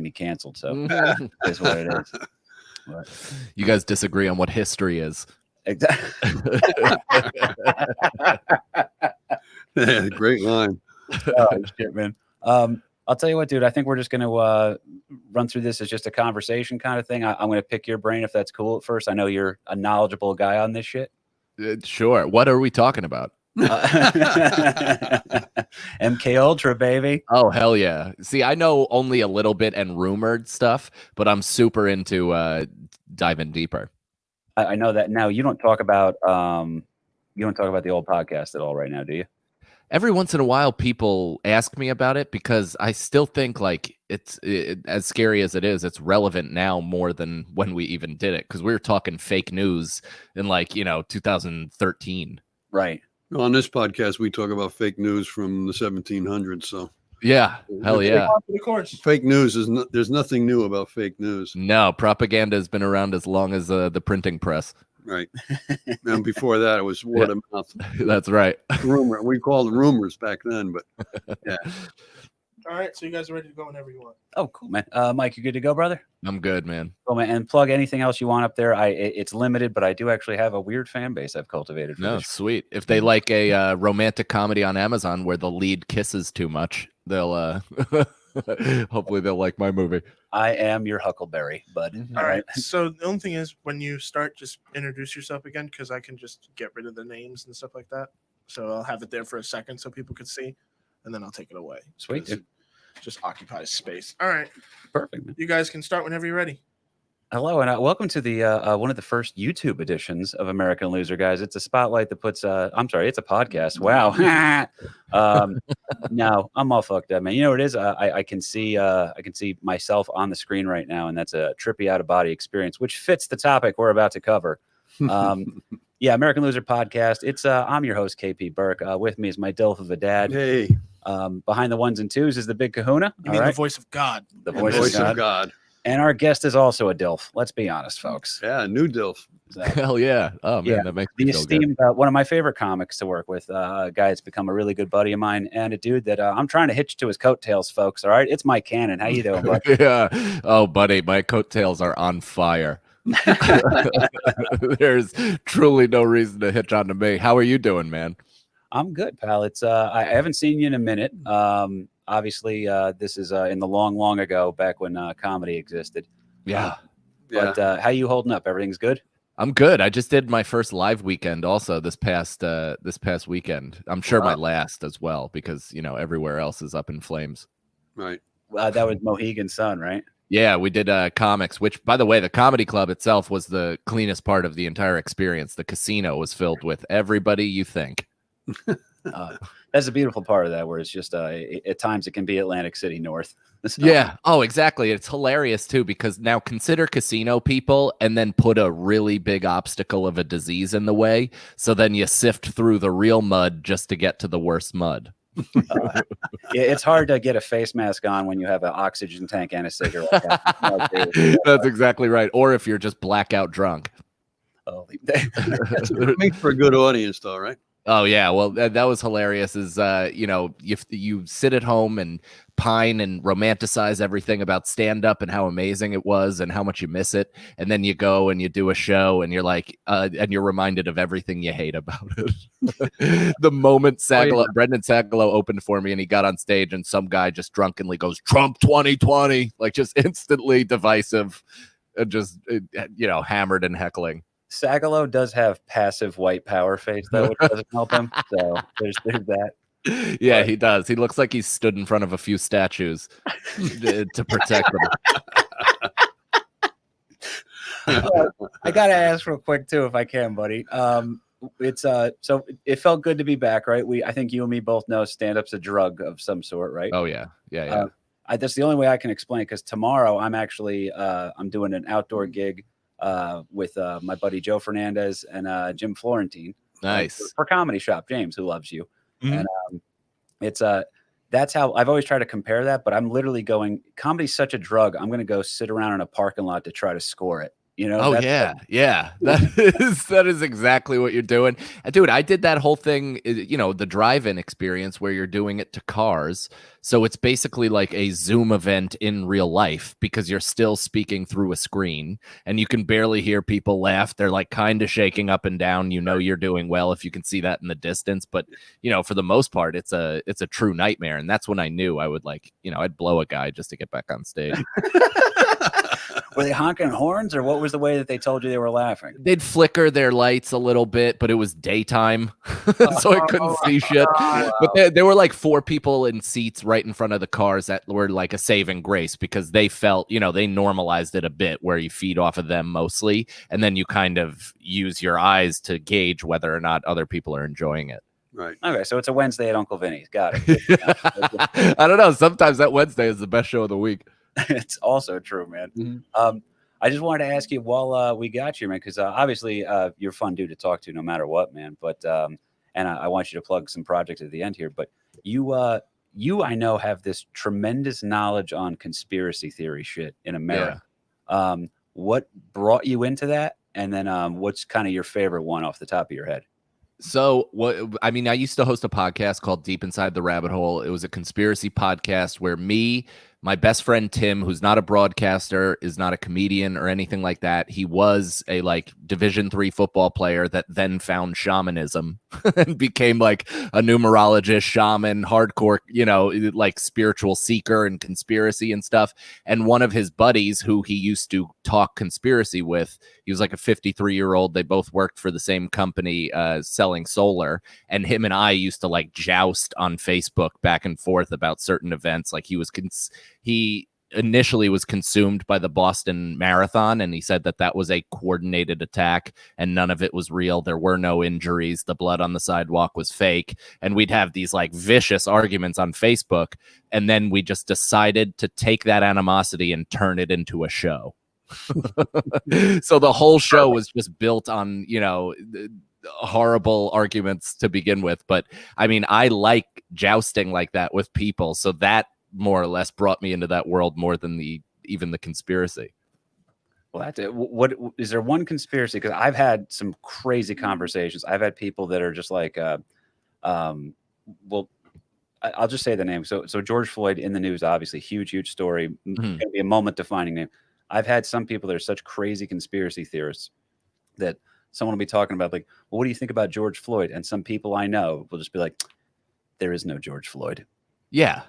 me canceled. So is what it is. But, you guys disagree on what history is. exactly. Yeah, great line. Oh, shit, man. I'll tell you what, dude. I think we're just going to run through this as just a conversation kind of thing. I'm going to pick your brain if that's cool at first. I know you're a knowledgeable guy on this shit. Sure. What are we talking about? MK Ultra, baby. Oh, hell yeah. See, I know only a little bit and rumored stuff, but I'm super into diving deeper. I know that now. You don't talk about the old podcast at all right now, do you? Every once in a while, people ask me about it because I still think like it's as scary as it is, it's relevant now more than when we even did it because we were talking fake news in 2013. Right. Well, on this podcast, we talk about fake news from the 1700s. So yeah, hell yeah. Of course. Fake news there's nothing new about fake news. No, propaganda has been around as long as the printing press. Right. And before that, it was word of mouth. That's right. Rumor. We called them rumors back then, but yeah. All right, so you guys are ready to go whenever you want. Oh, cool, man. Mike, you good to go, brother? I'm good, man. Cool, man. And plug anything else you want up there. It's limited, but I do actually have a weird fan base I've cultivated. No, sweet. If they like a romantic comedy on Amazon where the lead kisses too much, they'll hopefully they'll like my movie. I am your Huckleberry, bud. All right. So the only thing is, when you start, just introduce yourself again, because I can just get rid of the names and stuff like that. So I'll have it there for a second so people can see, and then I'll take it away. Sweet. Just occupies space. All right. Perfect. You guys can start whenever you're ready. Hello, and welcome to the one of the first YouTube editions of American Loser, guys. It's a spotlight that puts I'm sorry, it's a podcast. Wow. No, I'm all fucked up, man. You know what it is? I can see myself on the screen right now, and that's a trippy out of body experience, which fits the topic we're about to cover. Yeah, American Loser podcast. It's I'm your host, KP Burke. With me is my Dilf of a dad. Hey. Behind the ones and twos is the big kahuna. You mean the voice of God. The Voice of God. And our guest is also a DILF. Let's be honest, folks. Yeah, new DILF. Hell yeah. Oh, man, Yeah. that makes The me feel good. esteemed, one of my favorite comics to work with, a guy that's become a really good buddy of mine, and a dude that I'm trying to hitch to his coattails, folks. All right, it's Mike Cannon. How you doing, bud? Yeah. Oh, buddy, my coattails are on fire. There's truly no reason to hitch on to me. How are you doing, man? I'm good, pal. It's I haven't seen you in a minute. Obviously, this is in the long ago, back when comedy existed. Yeah. But how you holding up? Everything's good? I'm good. I just did my first live weekend also this past weekend. I'm sure my last as well, because everywhere else is up in flames. Right. That was Mohegan Sun, right? Yeah, we did comics, which, by the way, the comedy club itself was the cleanest part of the entire experience. The casino was filled with everybody you think. That's a beautiful part of that, where it's just at times it can be Atlantic City North. So. Yeah. Oh, exactly. It's hilarious too, because now consider casino people and then put a really big obstacle of a disease in the way. So then you sift through the real mud just to get to the worst mud. It's hard to get a face mask on when you have an oxygen tank and a cigarette. That's exactly right. Or if you're just blackout drunk. Oh, It makes for a good audience, though, right? Oh yeah, well that was hilarious. Is you sit at home and pine and romanticize everything about stand-up and how amazing it was and how much you miss it, and then you go and you do a show and you're like, and you're reminded of everything you hate about it. The moment Brendan Sagalow opened for me and he got on stage and some guy just drunkenly goes Trump 2020, like just instantly divisive, and just hammered and heckling. Sagalow does have passive white power face, though, which doesn't help him. So there's that. Yeah, he does. He looks like he's stood in front of a few statues to protect them. I gotta ask real quick too, if I can, buddy. It's so it felt good to be back, right? I think you and me both know stand-up's a drug of some sort, right? Oh yeah. That's the only way I can explain it, because tomorrow I'm actually I'm doing an outdoor gig with my buddy Joe Fernandez and Jim Florentine. Nice. For Comedy Shop, James, who loves you. Mm-hmm. And it's that's how I've always tried to compare that, but I'm literally going, comedy's such a drug, I'm going to go sit around in a parking lot to try to score it. You know? Oh That's yeah. That is exactly what you're doing. And dude, I did that whole thing, the drive-in experience where you're doing it to cars. So it's basically like a Zoom event in real life because you're still speaking through a screen and you can barely hear people laugh. They're like kind of shaking up and down. You know you're doing well if you can see that in the distance, but for the most part it's a true nightmare. And that's when I knew I would I'd blow a guy just to get back on stage. Were they honking horns, or what was the way that they told you they were laughing? They'd flicker their lights a little bit, but it was daytime, so I couldn't see shit. Wow. But there were like 4 people in seats right in front of the cars that were like a saving grace because they felt, they normalized it a bit where you feed off of them mostly, and then you kind of use your eyes to gauge whether or not other people are enjoying it. Right. Okay, so it's a Wednesday at Uncle Vinny's. Got it. I don't know. Sometimes that Wednesday is the best show of the week. It's also true, man. I just wanted to ask you while we got you, man, because obviously you're a fun dude to talk to no matter what, man. But and I want you to plug some projects at the end here. But you I know have this tremendous knowledge on conspiracy theory shit in America. Yeah. What brought you into that? And then what's kind of your favorite one off the top of your head? So I used to host a podcast called Deep Inside the Rabbit Hole. It was a conspiracy podcast where my best friend Tim, who's not a broadcaster, is not a comedian or anything like that. He was a Division III football player that then found shamanism and became like a numerologist, shaman, hardcore, spiritual seeker and conspiracy and stuff. And one of his buddies who he used to talk conspiracy with, he was like a 53-year-old. They both worked for the same company selling solar. And him and I used to joust on Facebook back and forth about certain events. Like he initially was consumed by the Boston Marathon, and he said that was a coordinated attack and none of it was real. There were no injuries. The blood on the sidewalk was fake. And we'd have these vicious arguments on Facebook. And then we just decided to take that animosity and turn it into a show. So the whole show was just built on, horrible arguments to begin with. But I like jousting like that with people. So that more or less brought me into that world more than even the conspiracy. Well, that's it. What is there one conspiracy? Because I've had some crazy conversations. I've had people that are just I'll just say the name. So George Floyd in the news, obviously huge story. Going to be a moment defining name. I've had some people that are such crazy conspiracy theorists that someone will be talking about well, what do you think about George Floyd? And some people I know will just be like, there is no George Floyd. Yeah.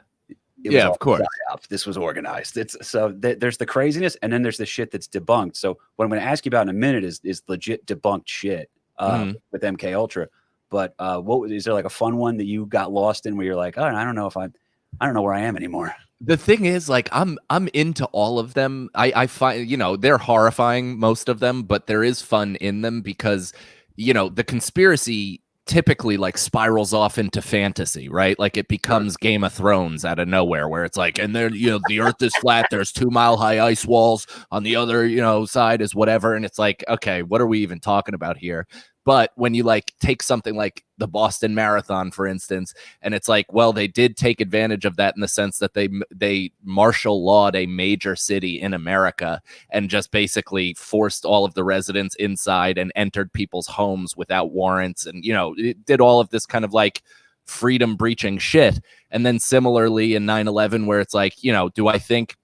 Yeah, of course. This was organized. There's the craziness, and then there's the shit that's debunked. So what I'm going to ask you about in a minute is legit debunked shit with MK Ultra. But what is there a fun one that you got lost in where you're like, oh, I don't know where I am anymore. The thing is, I'm into all of them. I find, they're horrifying, most of them, but there is fun in them because, the conspiracy typically spirals off into fantasy, right? It becomes Game of Thrones out of nowhere, where it's and there, the earth is flat, there's 2-mile-high ice walls on the other, side is whatever. And it's okay, what are we even talking about here? But when you take something like the Boston Marathon, for instance, and it's well, they did take advantage of that in the sense that they martial lawed a major city in America and just basically forced all of the residents inside and entered people's homes without warrants. And, it did all of this kind of freedom breaching shit. And then similarly in 9/11, where it's do I think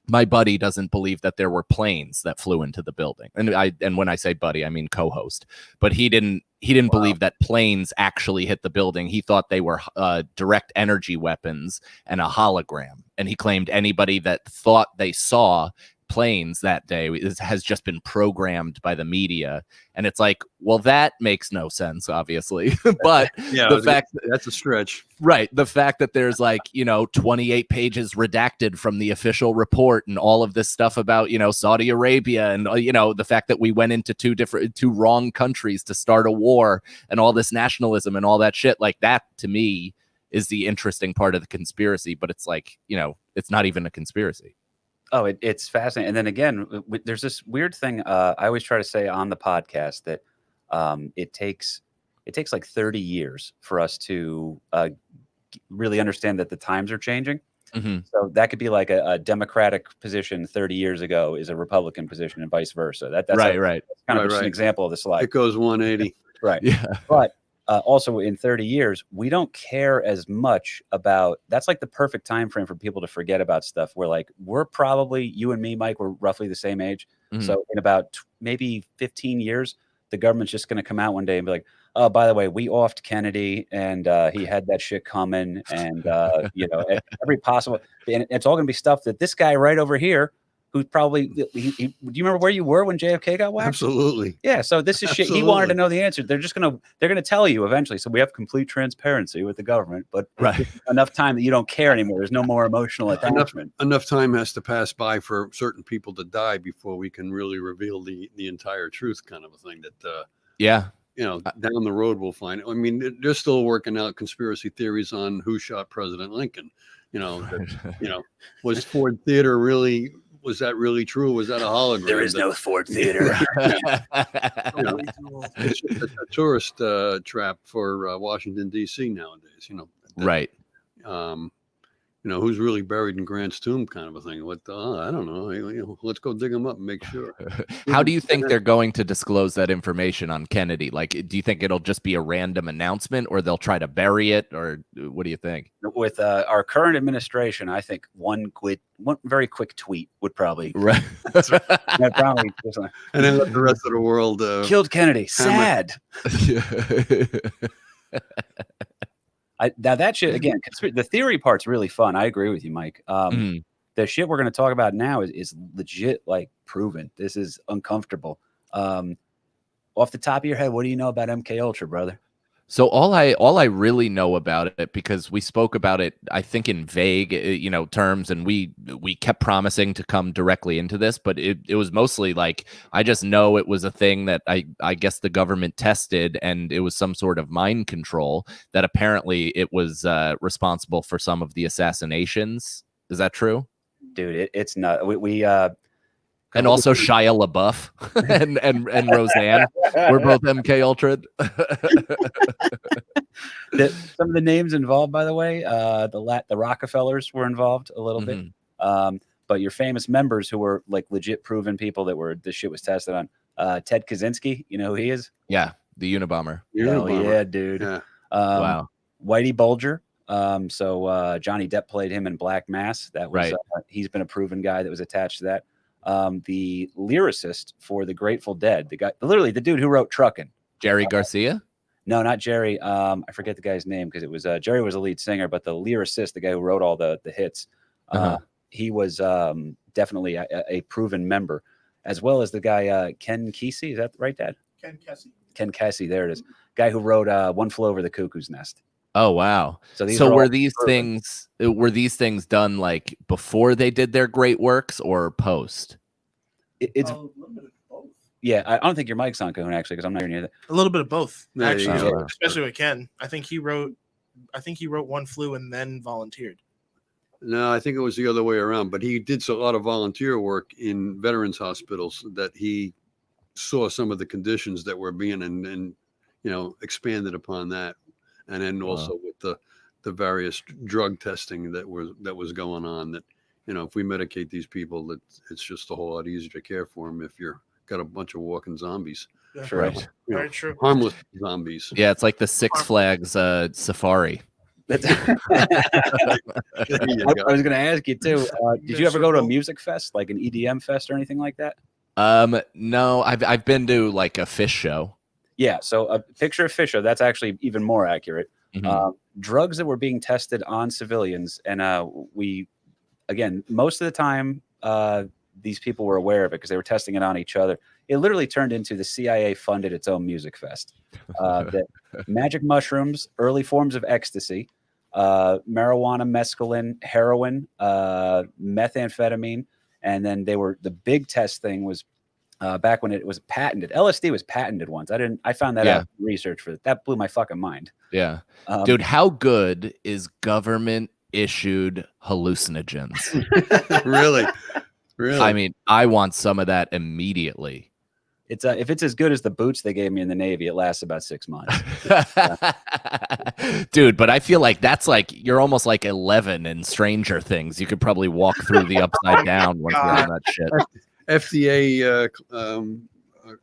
my buddy doesn't believe that there were planes that flew into the building. And when I say buddy, I mean co-host. But he didn't believe that planes actually hit the building. He thought they were direct energy weapons and a hologram. And he claimed anybody that thought they saw planes that day has just been programmed by the media. And it's well, that makes no sense, obviously. But yeah, the fact that's a stretch, right? The fact that there's 28 pages redacted from the official report and all of this stuff about Saudi Arabia and the fact that we went into two wrong countries to start a war and all this nationalism and all that shit, that to me is the interesting part of the conspiracy. But it's it's not even a conspiracy. Oh, it's fascinating. And then again, there's this weird thing I always try to say on the podcast that it takes 30 years for us to really understand that the times are changing. Mhm. So that could be like a Democratic position 30 years ago is a Republican position and vice versa. That's Right. that's kind of Right, just an right. example of the slide. It goes 180. Right. Yeah. But also in 30 years, we don't care as much about, that's like the perfect time frame for people to forget about stuff. We're like, we're probably, you and me, Mike, we're roughly the same age. Mhm. So in about maybe 15 years, the government's just going to come out one day and be like, oh, by the way, we offed Kennedy and he had that shit coming. And, you know, every possible, and it's all going to be stuff that this guy right over here, who's probably, do you remember where you were when JFK got whacked? Absolutely. Yeah, so this is shit. He wanted to know the answer. They're gonna tell you eventually. So we have complete transparency with the government, but Right. enough time that you don't care anymore. There's no more emotional attachment. Enough time has to pass by for certain people to die before we can really reveal the entire truth, kind of a thing. That Yeah. you know, down the road we'll find. I mean, they're still working out conspiracy theories on who shot President Lincoln. You know, you know, was Ford Theater really? Was that really true? Was that a hologram? There is no Ford Theater. You know, it's just a tourist trap for Washington D.C. nowadays. You know, Right. You know, who's really buried in Grant's tomb, kind of a thing. What I don't know. You know, let's go dig him up and make sure. How do you think they're going to disclose that information on Kennedy? Like, do you think it'll just be a random announcement, or they'll try to bury it, or what do you think? With our current administration, I think one very quick tweet would probably Right. that'd probably just like, And then let the rest of the world killed Kennedy. Sad. Now that shit again. The theory part's really fun. I agree with you, Mike. Mhm. The shit we're going to talk about now is legit, like proven. This is uncomfortable. Off the top of your head, what do you know about MK Ultra, brother? So all I really know about it, because we spoke about it, I think in vague, terms, and we kept promising to come directly into this, but it was mostly like, I just know it was a thing that I guess the government tested, and it was some sort of mind control that apparently it was responsible for some of the assassinations. Is that true? Dude, it's not. And also Shia LaBeouf and Roseanne were both MK Ultra. Some of the names involved, by the way, the Rockefellers were involved a little bit. But your famous members who were like legit proven people that this shit was tested on. Ted Kaczynski, you know who he is? Yeah, the Unabomber. Hell yeah, dude. Yeah. Wow. Whitey Bulger. So Johnny Depp played him in Black Mass. That was Right. He's been a proven guy that was attached to that. The lyricist for the Grateful Dead, the guy, literally the dude who wrote Truckin'. Jerry Garcia? No, not Jerry. I forget the guy's name because it was Jerry was the lead singer, but the lyricist, the guy who wrote all the hits, he was definitely a proven member, as well as the guy Ken Kesey. Is that right, Dad? Ken Kesey. Ken Kesey. There it is. Guy who wrote One Flew Over the Cuckoo's Nest. Oh wow! So were these things done like before they did their great works or post? It's a little bit of both. Yeah, I don't think your mic's on, Cahoon, actually, because I'm not hearing that. A little bit of both, There you actually, go. especially with Ken. I think he wrote One Flew and then volunteered. No, I think it was the other way around. But he did a lot of volunteer work in veterans hospitals that he saw some of the conditions that were being and expanded upon that. And then also with the various drug testing that was going on, that if we medicate these people, that it's just a whole lot easier to care for them if you're got a bunch of walking zombies. Yeah. Right. Very true. Harmless zombies. Yeah, it's like the Six Flags safari. I was going to ask you too. Did you ever go to a music fest, like an EDM fest or anything like that? No, I've been to like a Fish show. Yeah, so a picture of Fish show, that's actually even more accurate. Drugs that were being tested on civilians, and most of the time, these people were aware of it because they were testing it on each other. It literally turned into the CIA funded its own music fest. The magic mushrooms, early forms of ecstasy, marijuana, mescaline, heroin, methamphetamine, and then the big test thing was back when it was patented. LSD was patented once. I found that out in research for that blew my fucking mind. Yeah. Dude, how good is government issued hallucinogens? Really? I mean, I want some of that immediately. It's if it's as good as the boots they gave me in the Navy, it lasts about 6 months. Dude, but I feel like that's like you're almost like 11 in Stranger Things. You could probably walk through the upside down once you're on that shit. FDA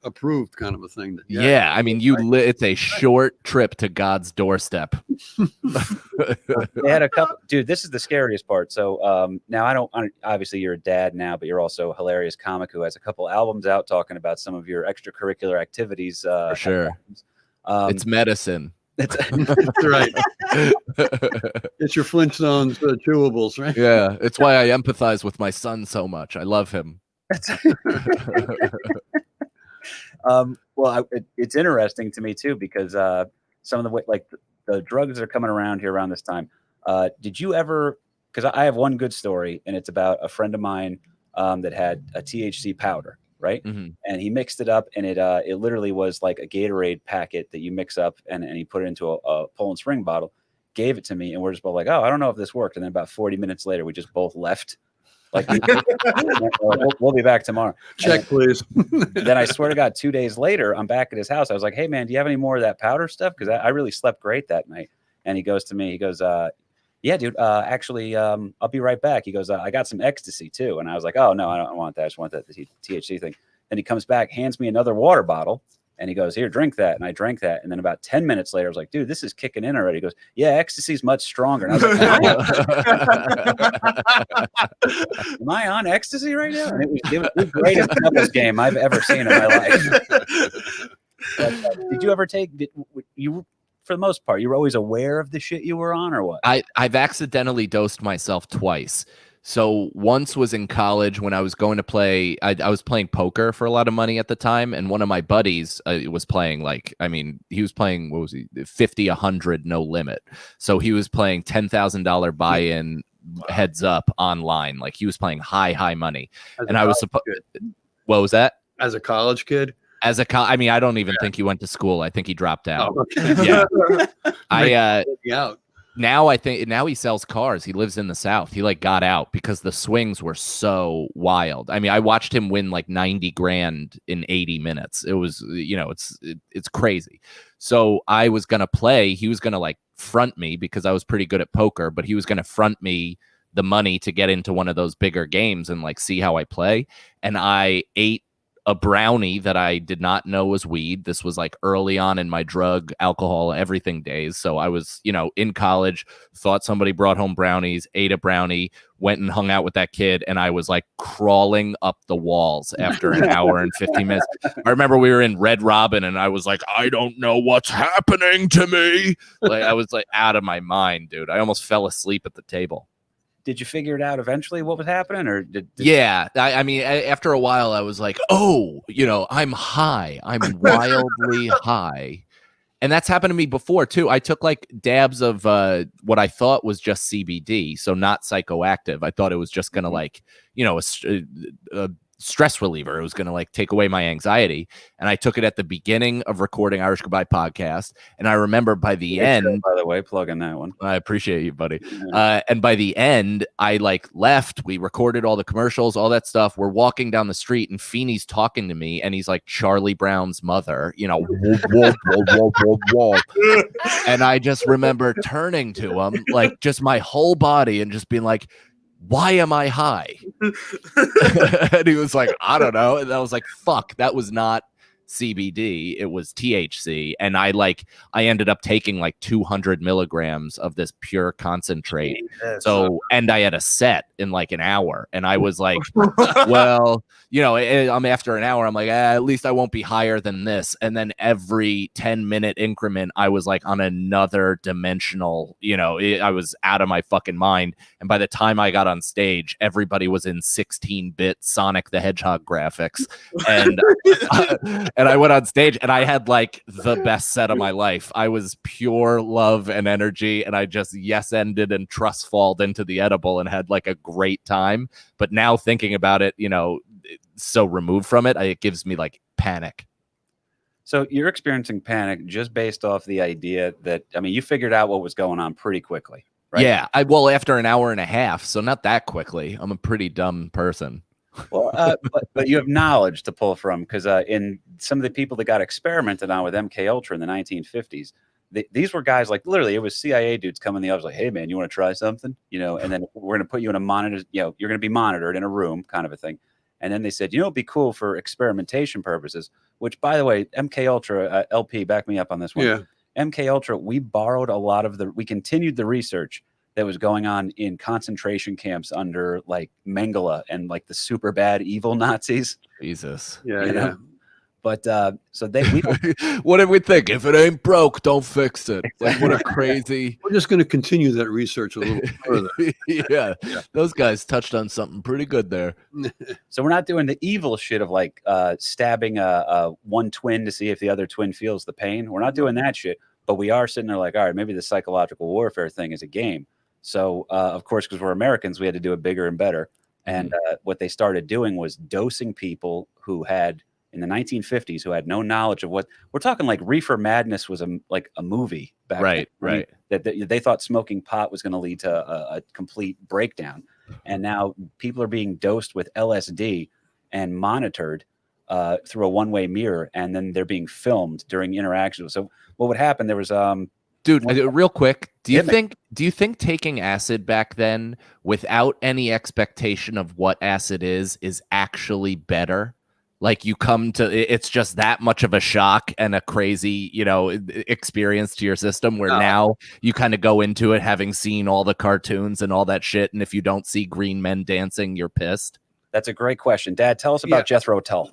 approved kind of a thing. Yeah, I mean, it's a short trip to God's doorstep. They had a couple, dude. This is the scariest part. So now obviously you're a dad now, but you're also a hilarious comic who has a couple albums out talking about some of your extracurricular activities. For sure, it's medicine. That's right. It's your Flintstones chewables, right? Yeah, it's why I empathize with my son so much. I love him. Well, it's interesting to me too because some of the drugs that are coming around here around this time. Did you ever? Because I have one good story, and it's about a friend of mine that had a THC powder, right? Mm-hmm. And he mixed it up, and it literally was like a Gatorade packet that you mix up, and he put it into a Poland Spring bottle. Gave it to me, and we're just both like, "Oh, I don't know if this worked." And then about 40 minutes later, we just both left. Like, we'll be back tomorrow. Check, please. Then I swear to God, 2 days later, I'm back at his house. I was like, "Hey, man, do you have any more of that powder stuff?" Because I really slept great that night. And he goes to me, he goes, "Yeah, dude, actually, I'll be right back." He goes, "I got some ecstasy too." And I was like, "Oh, no, I don't want that. I just want that THC thing." Then he comes back, hands me another water bottle. And he goes, "Here, drink that." And I drank that. And then about 10 minutes later, I was like, "Dude, this is kicking in already." He goes, "Yeah, ecstasy's much stronger." And I was like, "Am I on ecstasy right now?" And it was the greatest doubles game I've ever seen in my life. Did you ever you, for the most part, you were always aware of the shit you were on, or what? I've accidentally dosed myself twice. So once was in college when I was going to play. I was playing poker for a lot of money at the time, and one of my buddies was playing he was playing, what was he, 50, 100, no limit. So he was playing $10,000 buy-in heads up online. Like he was playing high money, and I was supposed. What was that? As a college kid. I mean, I don't even think he went to school. I think he dropped out. Oh, okay. Yeah. Now he sells cars. He lives in the South. He got out because the swings were so wild. I mean, I watched him win like 90 grand in 80 minutes. It was, it's crazy. So I was going to play. He was going to front me because I was pretty good at poker, but he was going to front me the money to get into one of those bigger games and see how I play. And I ate a brownie that I did not know was weed. This was early on in my drug, alcohol, everything days. So I was, in college, thought somebody brought home brownies, ate a brownie, went and hung out with that kid. And I was crawling up the walls after an hour and 50 minutes. I remember we were in Red Robin and I was like, I don't know what's happening to me. I was out of my mind, dude. I almost fell asleep at the table. Did you figure it out eventually what was happening, or Yeah, I mean, after a while, I was like, "Oh, I'm high. I'm wildly high," and that's happened to me before too. I took dabs of what I thought was just CBD, so not psychoactive. I thought it was just gonna a stress reliever. It was going to take away my anxiety. And I took it at the beginning of recording Irish Goodbye podcast. And I remember by the end, by the way, plug in that one. I appreciate you, buddy. And by the end, I left. We recorded all the commercials, all that stuff. We're walking down the street and Feeney's talking to me and he's like Charlie Brown's mother, whoop, whoop, whoop, whoop, whoop. And I just remember turning to him, just my whole body and just being like, why am I high? And he was like, I don't know. And I was like, fuck, that was not CBD. It was THC. And I ended up taking 200 milligrams of this pure concentrate. So, and I had a set in an hour. And I was like, well, I'm after an hour. I'm like, at least I won't be higher than this. And then every 10-minute increment, I was on another dimensional, I was out of my fucking mind. And by the time I got on stage, everybody was in 16-bit Sonic the Hedgehog graphics. And and I went on stage and I had the best set of my life. I was pure love and energy. And I just yes-ended and trust-falled into the edible and had a great time. But now thinking about it, so removed from it, it gives me panic. So you're experiencing panic just based off the idea that, you figured out what was going on pretty quickly, right? Yeah. After an hour and a half. So not that quickly. I'm a pretty dumb person. Well, but you have knowledge to pull from, because in some of the people that got experimented on with MK Ultra in the 1950s, these were guys like literally it was CIA dudes coming in the office like, hey man, you want to try something, and then we're going to put you in a monitor, you're going to be monitored in a room, kind of a thing. And then they said, it'd be cool for experimentation purposes. Which, by the way, MK Ultra LP, back me up on this one. Yeah. MK Ultra, we borrowed we continued the research that was going on in concentration camps under like Mengele and like the super bad evil Nazis. Jesus. Yeah. But so we what did we think? If it ain't broke, don't fix it. Like, what a crazy. We're just going to continue that research a little further. yeah, those guys touched on something pretty good there. So we're not doing the evil shit of like stabbing one twin to see if the other twin feels the pain. We're not doing that shit. But we are sitting there like, all right, maybe the psychological warfare thing is a game. So, of course, because we're Americans, we had to do it bigger and better. And what they started doing was dosing people who had, in the 1950s, who had no knowledge of what we're talking. Like Reefer Madness was like a movie back then. Right. That they thought smoking pot was going to lead to a complete breakdown. And now people are being dosed with LSD and monitored through a one-way mirror, and then they're being filmed during interactions. So what would happen? There was dude, real quick, do you think taking acid back then without any expectation of what acid is actually better? Like, you come to it's just that much of a shock and a crazy, experience to your system where now you kind of go into it having seen all the cartoons and all that shit, and if you don't see green men dancing, you're pissed? That's a great question. Dad, tell us about Jethro Tull.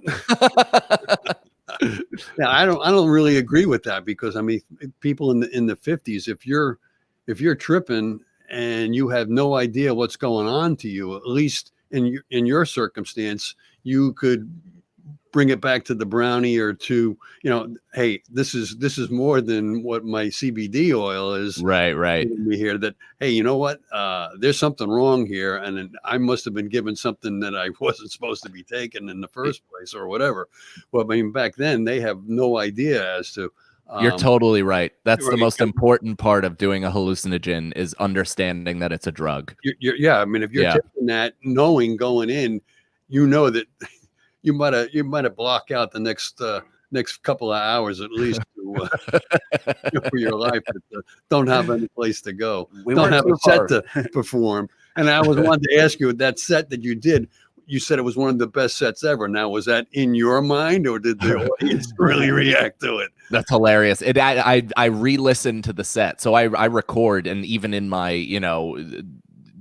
Yeah, I don't really agree with that, because I mean, people in the 50s, if you're tripping and you have no idea what's going on to you, at least in your circumstance, you could bring it back to the brownie or to, hey, this is more than what my CBD oil is. Right. Me here that, hey, you know what? There's something wrong here, and I must have been given something that I wasn't supposed to be taking in the first place, or whatever. Well, I mean, back then they have no idea as to. You're totally right. That's the most important part of doing a hallucinogen, is understanding that it's a drug. Yeah, I mean, if you're taking that, knowing going in, that. You might have blocked out the next couple of hours at least for your life. But, don't have any place to go. Don't have a set to perform. And I wanted to ask you, that set that you did, you said it was one of the best sets ever. Now, was that in your mind, or did the audience really react to it? That's hilarious. I re-listened to the set, so I record, and even in my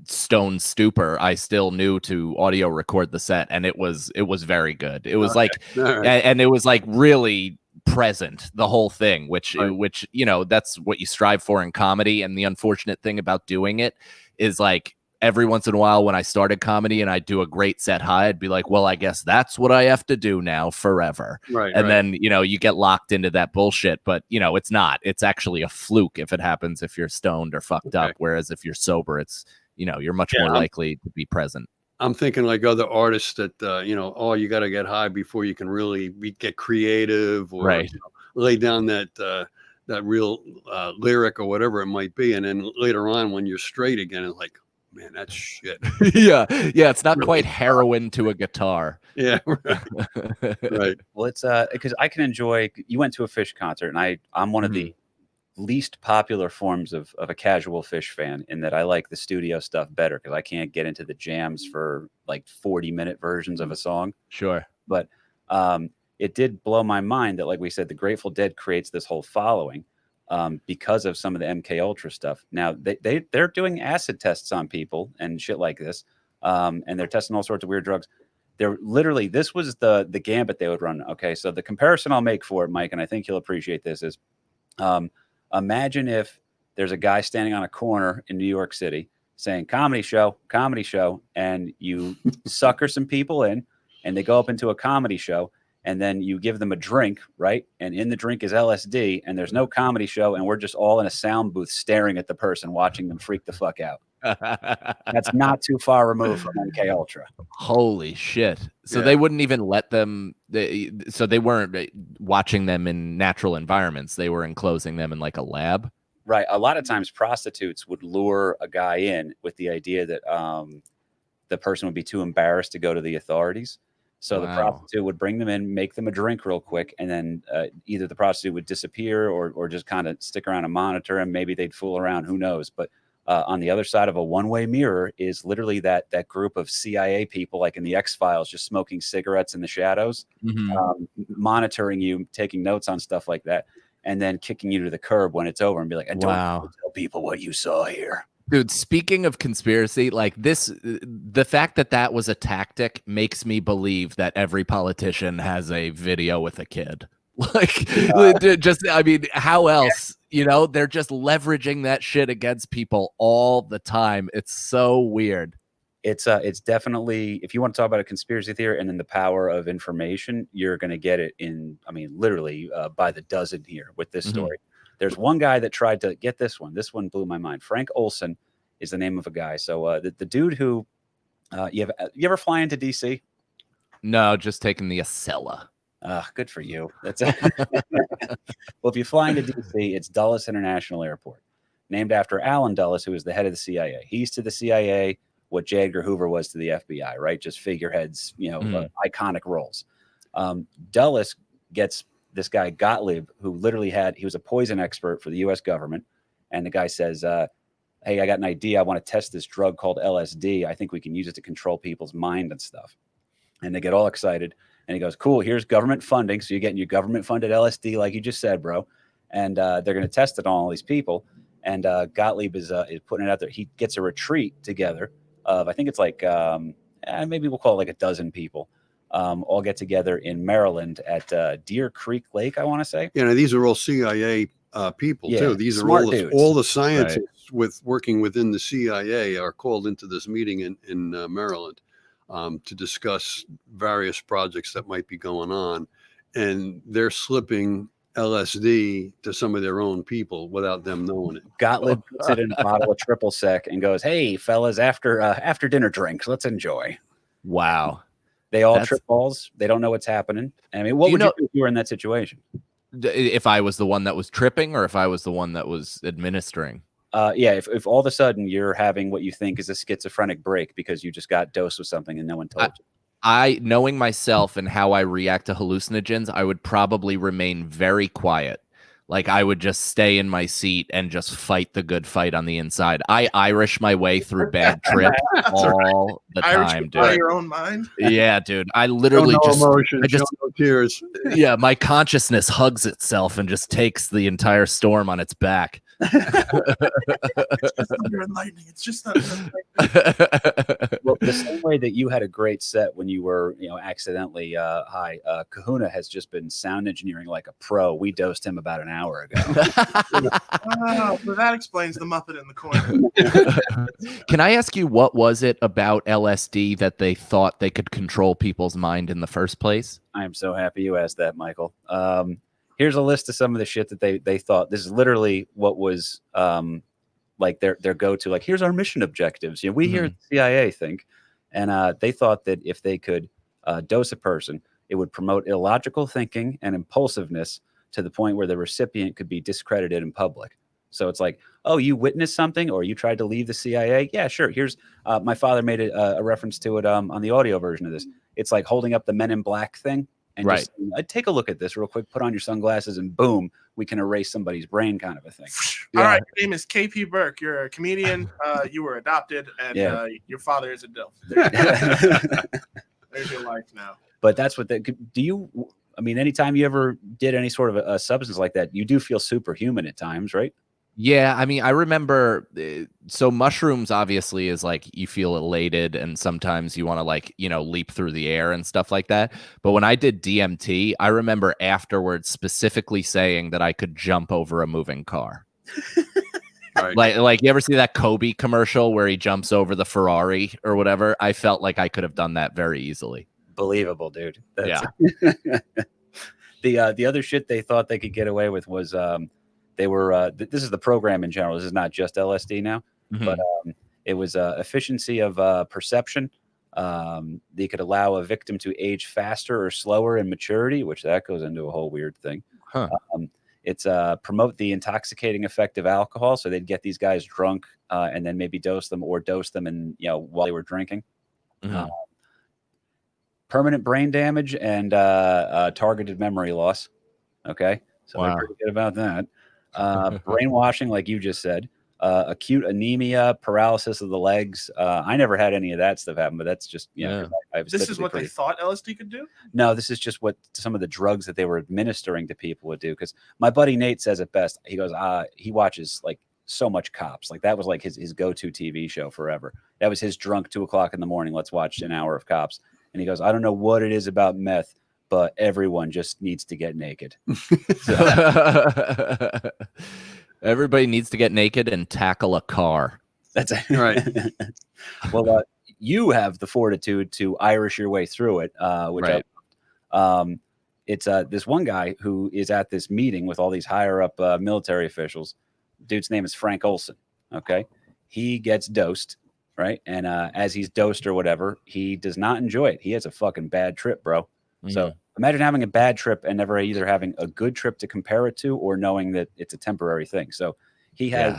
stone stupor, I still knew to audio record the set, and it was very good. It was and it was like really present, the whole thing, which that's what you strive for in comedy. And the unfortunate thing about doing it is, like, every once in a while when I started comedy and I do a great set high, I'd be like, well, I guess that's what I have to do now forever. Then you get locked into that bullshit. But it's not. It's actually a fluke if it happens if you're stoned or fucked up. Whereas if you're sober, it's you're much more likely to be present. I'm thinking like other artists that, you got to get high before you can really get creative, or lay down that real lyric or whatever it might be. And then later on, when you're straight again, it's like, man, that's shit. yeah. It's not really quite heroin to a guitar. Yeah. Right. Well, it's because I can enjoy. You went to a Fish concert, and I'm one of the least popular forms of a casual Fish fan, in that I like the studio stuff better, because I can't get into the jams for like 40-minute versions of a song. Sure. But it did blow my mind that, like we said, the Grateful Dead creates this whole following because of some of the MK Ultra stuff. Now they're doing acid tests on people and shit like this, and they're testing all sorts of weird drugs. They're literally, this was the gambit they would run. Okay, so the comparison I'll make for it, Mike, and I think you'll appreciate this, is imagine if there's a guy standing on a corner in New York City saying comedy show, and you sucker some people in, and they go up into a comedy show, and then you give them a drink, right? And in the drink is LSD, and there's no comedy show, and we're just all in a sound booth staring at the person, watching them freak the fuck out. That's not too far removed from MK Ultra. Holy shit. So they wouldn't even let them, so they weren't watching them in natural environments. They were enclosing them in like a lab. Right. A lot of times prostitutes would lure a guy in with the idea that the person would be too embarrassed to go to the authorities. So the Wow. prostitute would bring them in, make them a drink real quick, and then either the prostitute would disappear or just kind of stick around and monitor him. Maybe they'd fool around, who knows? But on the other side of a one-way mirror is literally that group of CIA people, like in the X-Files, just smoking cigarettes in the shadows, monitoring you, taking notes on stuff like that, and then kicking you to the curb when it's over and be like, "And Wow. don't tell people what you saw here." Dude, speaking of conspiracy, like this, the fact that that was a tactic makes me believe that every politician has a video with a kid. Like, just, I mean, how else? You know, they're just leveraging that shit against people all the time. It's so weird. It's definitely, if you want to talk about a conspiracy theory and then the power of information, you're going to get it in, I mean, literally by the dozen here with this story. There's one guy that tried to get this one. This one blew my mind. Frank Olson is the name of a guy. So the dude who you ever fly into DC? No, just taking the Acela. Good for you. That's well, if you fly into DC, it's Dulles International Airport, named after Allen Dulles, who is the head of the CIA. He's to the CIA what J. Edgar Hoover was to the FBI, right? Just figureheads, you know, iconic roles. Dulles gets this guy Gottlieb, who literally he was a poison expert for the U.S. government. And the guy says, hey, I got an idea. I want to test this drug called LSD. I think we can use it to control people's mind and stuff. And they get all excited. And he goes, cool, here's government funding. So you're getting your government funded LSD, like you just said, bro. And they're going to test it on all these people. And Gottlieb is putting it out there. He gets a retreat together of, I think it's like, maybe we'll call it like a dozen people. All get together in Maryland at Deer Creek Lake, I want to say. You know, these are all CIA people too. These are all the scientists with working within the CIA are called into this meeting in Maryland to discuss various projects that might be going on, and they're slipping LSD to some of their own people without them knowing it. Gottlieb puts it in a bottle of triple sec and goes, "Hey, fellas, after dinner drinks, let's enjoy." Wow. They all trip balls. They don't know what's happening. I mean, what would you do if you were in that situation? If I was the one that was tripping or if I was the one that was administering? Yeah, if all of a sudden you're having what you think is a schizophrenic break because you just got dosed with something and no one told you. Knowing myself and how I react to hallucinogens, I would probably remain very quiet. Like I would just stay in my seat and just fight the good fight on the inside. I Irish my way through bad trip all the time, dude. By your own mind? Yeah, dude. I literally no tears. Yeah, my consciousness hugs itself and just takes the entire storm on its back. It's just thunder and lightning. It's just thunder and lightning. Well, the same way that you had a great set when you were, accidentally high, Kahuna has just been sound engineering like a pro. We dosed him about an hour ago. Oh, so that explains the Muppet in the corner. Can I ask you, what was it about LSD that they thought they could control people's mind in the first place? I am so happy you asked that, Michael. Here's a list of some of the shit that they thought. This is literally what was like their go-to. Like, here's our mission objectives. We here at the CIA think, and they thought that if they could dose a person, it would promote illogical thinking and impulsiveness to the point where the recipient could be discredited in public. So it's like, oh, you witnessed something or you tried to leave the CIA? Yeah, sure. Here's my father made a reference to it on the audio version of this. It's like holding up the Men in Black thing. And just take a look at this real quick, put on your sunglasses, and boom, we can erase somebody's brain, kind of a thing. All right, your name is KP Burke. You're a comedian. You were adopted, and your father is a DILF. There's your life now. But that's what anytime you ever did any sort of a substance like that, you do feel superhuman at times, right? Yeah, I mean, I remember, so mushrooms obviously is like you feel elated and sometimes you want to leap through the air and stuff like that. But when I did DMT, I remember afterwards specifically saying that I could jump over a moving car. Right. Like you ever see that Kobe commercial where he jumps over the Ferrari or whatever? I felt like I could have done that very easily. Believable, dude. Yeah. The other shit they thought they could get away with was they were this is the program in general. This is not just LSD now, but it was efficiency of perception. They could allow a victim to age faster or slower in maturity, which that goes into a whole weird thing. Huh. It's promote the intoxicating effect of alcohol. So they'd get these guys drunk and then maybe dose them and while they were drinking. Mhm. Permanent brain damage and targeted memory loss. Okay, so they're Wow. pretty good about that. Brainwashing, like you just said. Acute anemia, paralysis of the legs. I never had any of that stuff happen, but that's just, you know, 'cause I was This is typically what they thought LSD could do? No, this is just what some of the drugs that they were administering to people would do. Because my buddy Nate says it best. He goes, he watches like so much Cops. Like that was like his go-to TV show forever. That was his drunk 2 o'clock in the morning. Let's watch an hour of Cops. And he goes, I don't know what it is about meth, but everyone just needs to get naked. Everybody needs to get naked and tackle a car. That's Right. Well, you have the fortitude to Irish your way through it, which Right. it's this one guy who is at this meeting with all these higher up military officials. Dude's name is Frank Olson. Okay, he gets dosed, right? And as he's dosed or whatever, he does not enjoy it. He has a fucking bad trip, bro. So imagine having a bad trip and never either having a good trip to compare it to or knowing that it's a temporary thing. So he has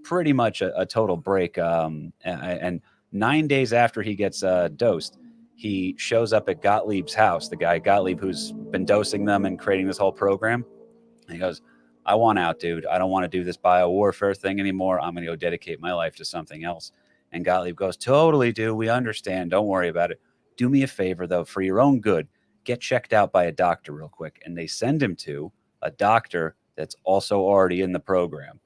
pretty much a total break. And 9 days after he gets dosed, he shows up at Gottlieb's house, the guy Gottlieb who's been dosing them and creating this whole program. And he goes, I want out, dude. I don't want to do this biowarfare thing anymore. I'm going to go dedicate my life to something else. And Gottlieb goes, totally, dude. We understand. Don't worry about it. Do me a favor, though, for your own good. Get checked out by a doctor real quick. And they send him to a doctor that's also already in the program.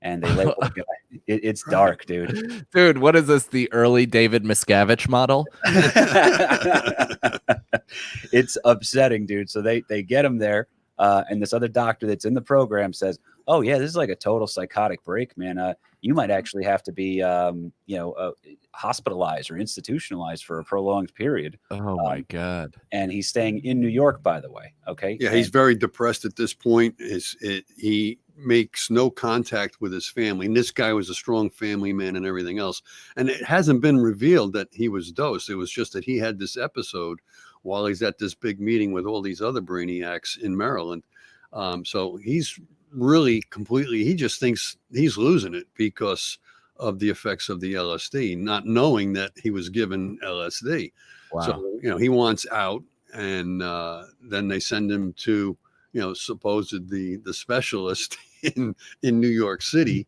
And they label the guy. It's dark, dude. Dude, what is this? The early David Miscavige model? It's upsetting, dude. So they get him there. And this other doctor that's in the program says, oh, yeah, this is like a total psychotic break, man. You might actually have to be, hospitalized or institutionalized for a prolonged period. Oh, my God. And he's staying in New York, by the way. Okay. Yeah, he's very depressed at this point. He makes no contact with his family. And this guy was a strong family man and everything else. And it hasn't been revealed that he was dosed. It was just that he had this episode while he's at this big meeting with all these other brainiacs in Maryland. So he's really completely, he just thinks he's losing it because of the effects of the LSD, not knowing that he was given LSD. Wow. So, he wants out. And then they send him to, supposed the specialist in New York City,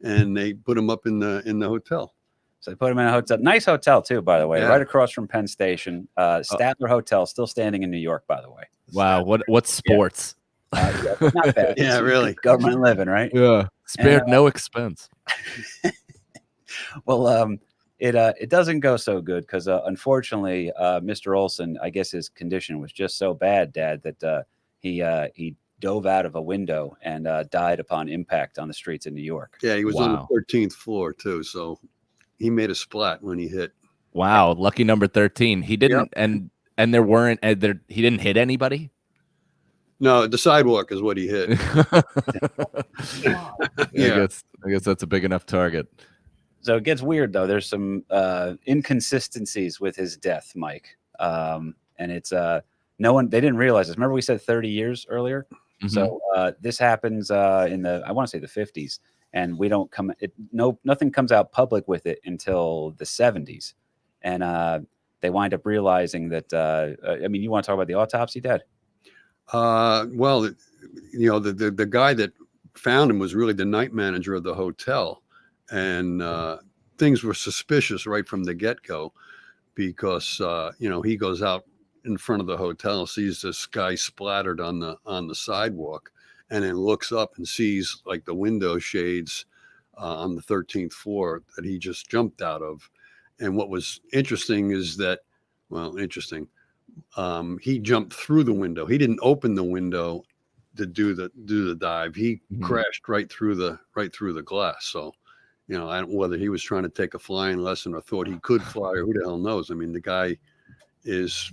and they put him up in the hotel. So they put him in a hotel, nice hotel too, by the way, Yeah. right across from Penn Station. Statler Hotel, still standing in New York, by the way. Wow. What sports? Yeah, not bad. Yeah, really. Government living, right? Yeah. Spared no expense. Well, it doesn't go so good because unfortunately, Mr. Olson, I guess his condition was just so bad, Dad, that he dove out of a window and died upon impact on the streets of New York. Yeah, he was on the 13th floor too, so he made a splat when he hit. Wow, lucky number 13. He didn't, and there weren't, he didn't hit anybody. No, the sidewalk is what he hit. Yeah, I guess that's a big enough target. So it gets weird though. There's some inconsistencies with his death, Mike. And it's they didn't realize this. Remember we said 30 years earlier? Mm-hmm. So this happens in I want to say the 50s, and nothing comes out public with it until the 70s. And they wind up realizing that you want to talk about the autopsy, Dad? Well, the guy that found him was really the night manager of the hotel, and things were suspicious right from the get-go because he goes out in front of the hotel, sees this guy splattered on the sidewalk, and then looks up and sees like the window shades on the 13th floor that he just jumped out of. And what was interesting is that, he jumped through the window. He didn't open the window to do the dive. He crashed right through the glass. So, I don't know whether he was trying to take a flying lesson or thought he could fly, or who the hell knows. I mean, the guy is.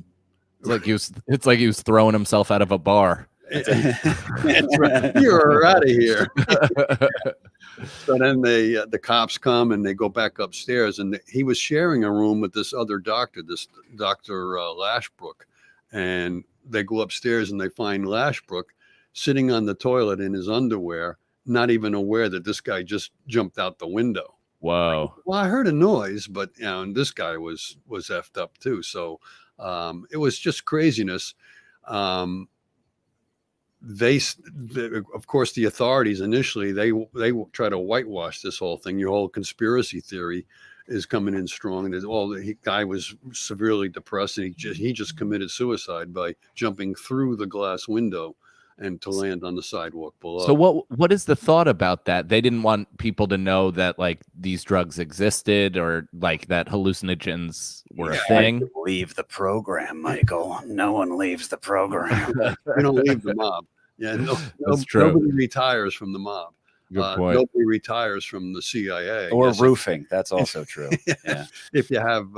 It's like he was throwing himself out of a bar. That's right. You're out of here. So then the cops come and they go back upstairs, and he was sharing a room with this other doctor, this Dr. Lashbrook, and they go upstairs and they find Lashbrook sitting on the toilet in his underwear, not even aware that this guy just jumped out the window. Whoa. Well, I heard a noise, but and this guy was effed up too. So it was just craziness. Um, of course, the authorities initially they try to whitewash this whole thing. Your whole conspiracy theory is coming in strong. That the guy was severely depressed, and he just committed suicide by jumping through the glass window and to land on the sidewalk below. So what is the thought about that? They didn't want people to know that like these drugs existed or like that hallucinogens were a thing. Leave the program, Michael. No one leaves the program. We don't leave the mob. Yeah, That's true. Nobody retires from the mob. Good point. Nobody retires from the CIA. Or roofing. That's also true. Yeah. If you have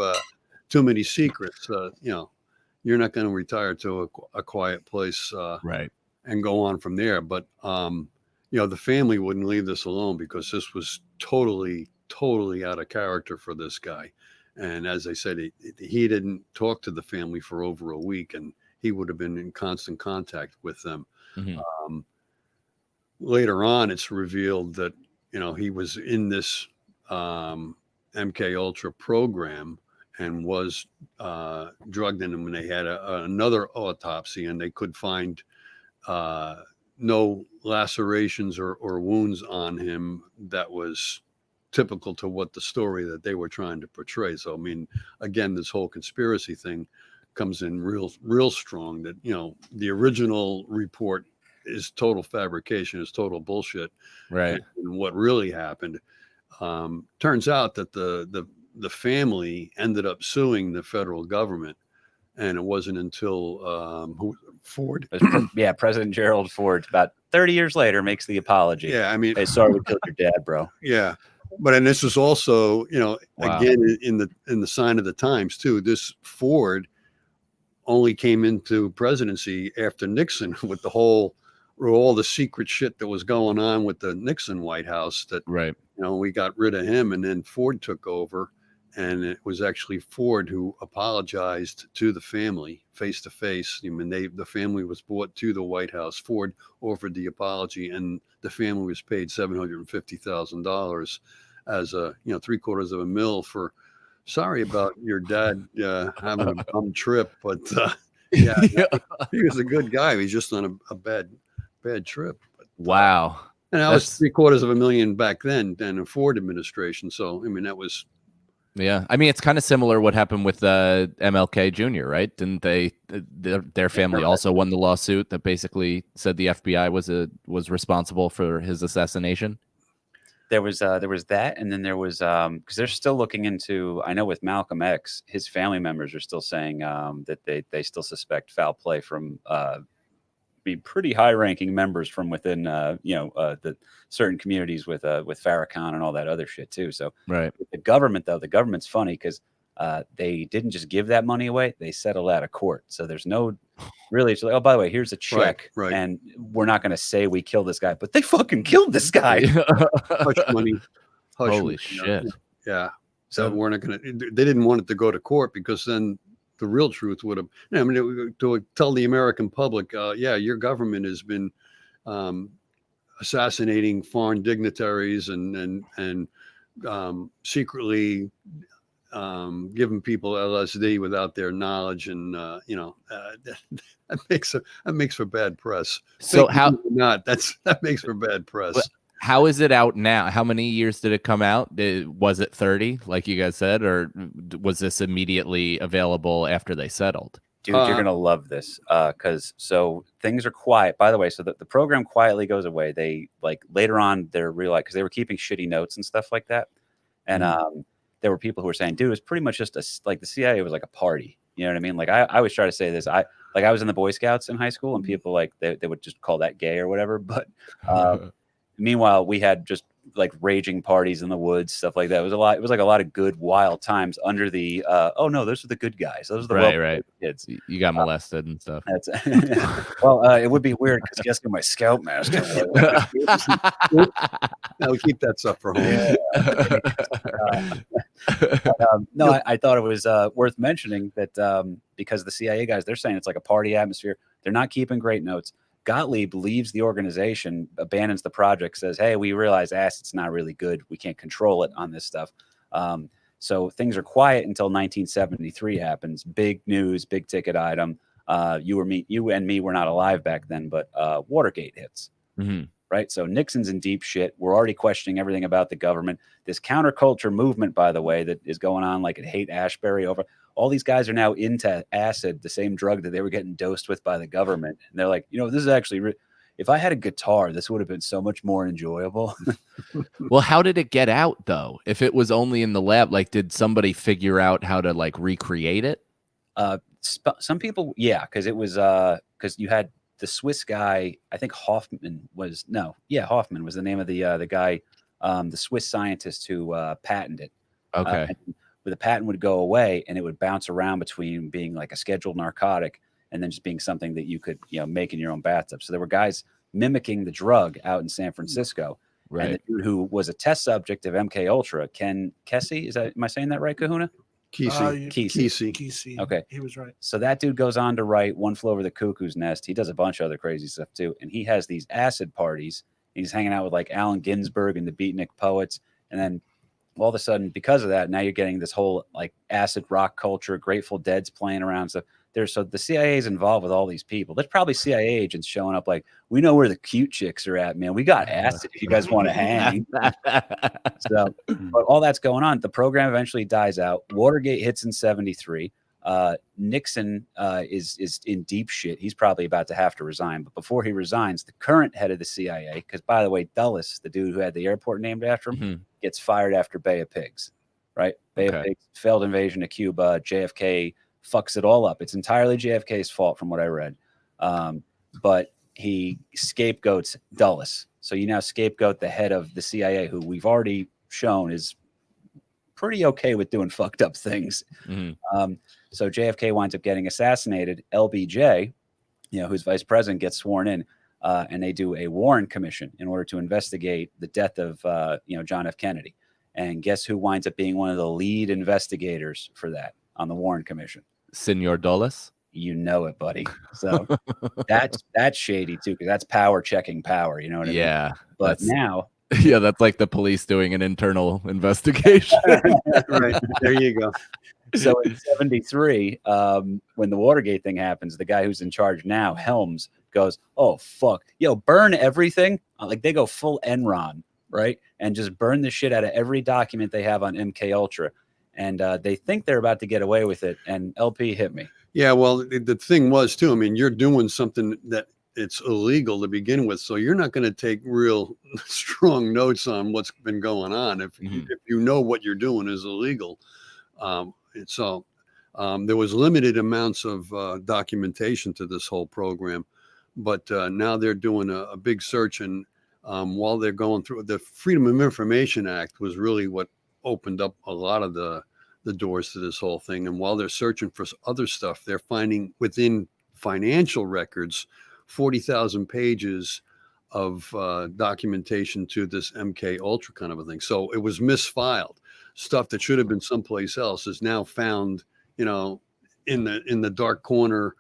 too many secrets, you're not going to retire to a quiet place, Right. and go on from there. But the family wouldn't leave this alone because this was totally out of character for this guy. And as I said, he didn't talk to the family for over a week, and he would have been in constant contact with them. Mm-hmm. Later on, it's revealed that he was in this MK Ultra program and was drugged in, and when they had another autopsy, and they could find no lacerations or wounds on him that was typical to what the story that they were trying to portray. So I mean, again, this whole conspiracy thing comes in real strong, that the original report is total fabrication, is total bullshit. Right. And what really happened, turns out that the family ended up suing the federal government, and it wasn't until Ford. Yeah, President Gerald Ford, about 30 years later, makes the apology. Yeah, I mean, Hey, sorry we killed your dad, bro. Yeah, but and this was also, Wow. again in the sign of the times too. This Ford only came into presidency after Nixon, with all the secret shit that was going on with the Nixon White House. That Right. we got rid of him, and then Ford took over. And it was actually Ford who apologized to the family face to face. I mean, the family was brought to the White House. Ford offered the apology, and the family was paid $750,000 as $750,000 for sorry about your dad having a bum trip, but yeah, he was a good guy. He's just on a bad trip. But, Wow. and that was $750,000 back then, in the Ford administration. So I mean, that was. Yeah, I mean, it's kind of similar what happened with MLK Jr., right? Didn't they? Their family also won the lawsuit that basically said the FBI was responsible for his assassination. There was that, and then there was because they're still looking into. I know with Malcolm X, his family members are still saying that they still suspect foul play from be pretty high-ranking members from within the certain communities with Farrakhan and all that other shit too. So right. The government, though, the government's funny because they didn't just give that money away; they settled out of court. So there's no really. It's like, oh, by the way, here's a check, right. And we're not going to say we killed this guy, but they fucking killed this guy. Hush money. Holy shit! Yeah. So we're not going to. They didn't want it to go to court because then the real truth would have. I mean, to tell the American public, your government has been assassinating foreign dignitaries and secretly giving people LSD without their knowledge, and that makes for bad press. So that makes for bad press. How is it out now? How many years did it come out? Was it 30, like you guys said, or was this immediately available after they settled? Dude, you're going to love this because so things are quiet. By the way, so the program quietly goes away. They later on, they're realized because they were keeping shitty notes and stuff like that. And there were people who were saying, dude, it was pretty much just the CIA was like a party. You know what I mean? Like I always try to say this. I was in the Boy Scouts in high school, and people they would just call that gay or whatever. But meanwhile, we had just like raging parties in the woods, stuff like that. It was like a lot of good, wild times under the oh no, those are the good guys. Those are the right kids. You got molested and stuff. That's well, it would be weird because guess what, my scout mask. No, keep that stuff for home. No, I thought it was worth mentioning that because the CIA guys, they're saying it's like a party atmosphere. They're not keeping great notes. Gottlieb leaves the organization, abandons the project, says, hey, we realize acid's not really good. We can't control it on this stuff. So things are quiet until 1973 happens. Big news, big ticket item. You and me were not alive back then, but Watergate hits. Mm-hmm. Right. So Nixon's in deep shit. We're already questioning everything about the government. This counterculture movement, by the way, that is going on like at Haight-Ashbury over. All these guys are now into acid, the same drug that they were getting dosed with by the government. And they're like, this is actually, if I had a guitar, this would have been so much more enjoyable. Well, how did it get out though? If it was only in the lab, like, did somebody figure out how to like recreate it? Some people, yeah, because it was because you had the Swiss guy. I think Hoffman was Hoffman was the name of the guy, the Swiss scientist who patented it. Okay. Where the patent would go away and it would bounce around between being like a scheduled narcotic and then just being something that you could, make in your own bathtub. So there were guys mimicking the drug out in San Francisco. Right. And the dude who was a test subject of MK Ultra, Ken Kesey, am I saying that right, Kahuna? Kesey. Okay. He was right. So that dude goes on to write One Flew Over the Cuckoo's Nest. He does a bunch of other crazy stuff too. And he has these acid parties. He's hanging out with like Allen Ginsberg and the Beatnik Poets. And then all of a sudden, because of that, now you're getting this whole like acid rock culture, Grateful Dead's playing around. So the CIA is involved with all these people. There's probably CIA agents showing up like, we know where the cute chicks are at, man. We got acid if you guys want to hang. So, but all that's going on. The program eventually dies out. Watergate hits in 73. Nixon is in deep shit. He's probably about to have to resign. But before he resigns, the current head of the CIA, because by the way, Dulles, the dude who had the airport named after him, gets fired after Bay of Pigs, right? Bay of Pigs, failed invasion of Cuba. JFK fucks it all up. It's entirely JFK's fault from what I read. But he scapegoats Dulles. So you now scapegoat the head of the CIA, who we've already shown is pretty okay with doing fucked up things. So JFK winds up getting assassinated. LBJ, who's vice president, gets sworn in, and they do a Warren Commission in order to investigate the death of John F. Kennedy. And guess who winds up being one of the lead investigators for that on the Warren Commission? Senor Dulles. You know it, buddy. So that's shady too, because that's power checking power. You know what I mean? Yeah. But now. Yeah, that's like the police doing an internal investigation. Right. There you go. So in 73, when the Watergate thing happens, the guy who's in charge now, Helms, goes, oh, fuck. Burn everything. Like they go full Enron, right? And just burn the shit out of every document they have on MK Ultra. And they think they're about to get away with it. And LP hit me. Yeah, well, the thing was, too, I mean, you're doing something that it's illegal to begin with. So you're not going to take real strong notes on what's been going on. If you know what you're doing is illegal. So there was limited amounts of documentation to this whole program. But now they're doing a big search. And while they're going through, the Freedom of Information Act was really what opened up a lot of the doors to this whole thing. And while they're searching for other stuff, they're finding within financial records 40,000 pages of documentation to this MK Ultra kind of a thing. So it was misfiled. Stuff that should have been someplace else is now found, in the dark corner